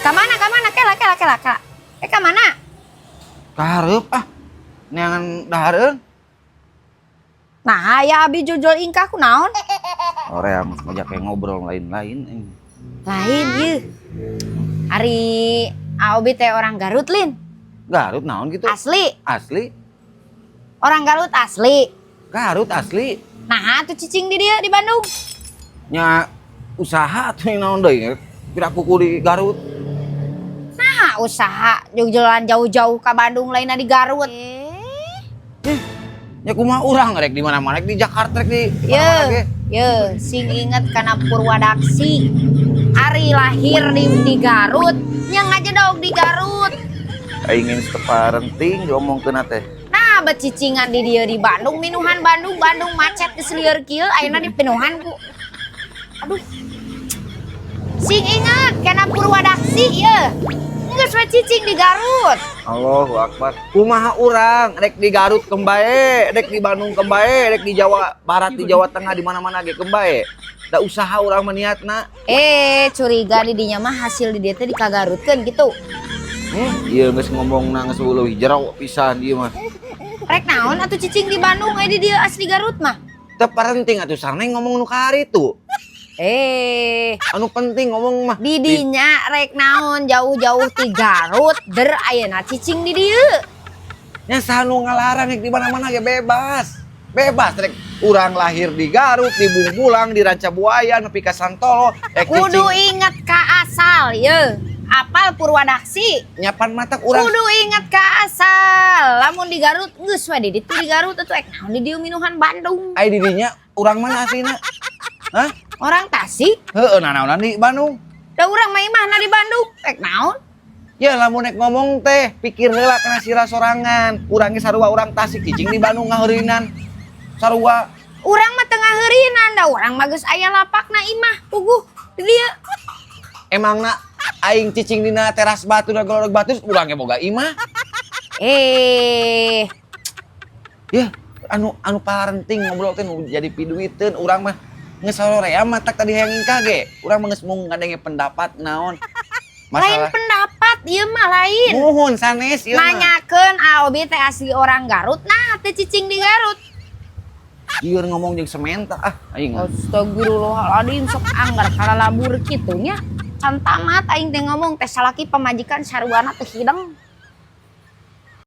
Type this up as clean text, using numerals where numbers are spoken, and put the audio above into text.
Ka mana kela. Ka mana? Karep neangan dahareun. Nah, ya abi jujul ingkah ku naon? Ore mah ngajak ngobrol lain-lain. Lain ieu. Ari Aobi teh orang Garut, Lin. Garut naon gitu? Asli. Asli? Orang Garut asli. Garut asli. Nah, tuh cicing di dia di Bandung. Nya usaha atuh naon deui? Pira kuku di Garut. Nah, usaha jalan jauh-jauh ke Bandung lainna di Garut. Ya kumaha urang rek di mana-mana di Jakarta rek di Ye, sing inget kana Purwadaksi. Ari lahir di Garut, yang aja dong di Garut. Ingin separenting diomongkeun teh. Nah, becicingan di dia di Bandung, minuhan Bandung macet di selieur kieu, ayeuna di pinuhan ku. Aduh. Sing inget kana Purwadaksi ye. Geus we cicing di Garut. Allahu Akbar. Kumaha urang rek di Garut kembae, rek di Bandung kembae, rek di Jawa Barat, di Jawa Tengah, di mana-mana ge kembae. Da usaha urang mah niatna. Curiga di dinya mah hasil di dia teh dikagarutkeun gitu. Ieu geus ngomongna geus uluh jero pisan ieu mah. Rek naon atuh cicing di Bandung di dia asli Garut mah? Teu parenting atuh sareng ngomong nu karitu. Anu penting ngomong mah di dinya rek naon jauh-jauh ti Garut der ayeuna cicing di dieu. Nya saha nu ngalarang rek di mana-mana ge bebas. Bebas rek urang lahir di Garut, di Bungbulang, di Rancabuaya, nepi ka Santolo. Kudu inget ka asal ye. Apal Purwadaksi. Nyapan matak urang. Kudu inget ka asal. Lamun di Garut geus we di ditu di Garut atuh naon di dieu minuhan Bandung. Ai di dinya urang mana aslina? Hah? Orang Tasik? Heeh, naonan di Bandung. Da urang mah imahna di Bandung. Naon? Ya lamun nek ngomong teh pikir heula kana sira sorangan. Urang ge sarua urang Tasik cicing di Bandung ngaheurinan. Sarua. Urang mah tengah heurinan da urang mah geus aya lapakna imah puguh di dieu. Emangna aing cicing dina teras batu da golodog batu urang ge boga imah. Ya, anu parenting ngobrol teh nu jadi piduiteun urang mah geus sororea mah tak tadi hayang ingkah ge. Urang mah geus mung ngadenge pendapat naon. Lain pendapat ieu mah lain. Muhun sanes ieu mah. Nanyakeun Aobi teh asli orang Garut, nah teh cicing di Garut. Ieu ngomong jeung sementa aing. Astagfirullahaladzim sok anggar kalalabur kitu nya. Can tamat aing teh ngomong teh salaki pamajikan sarwana teh hideng.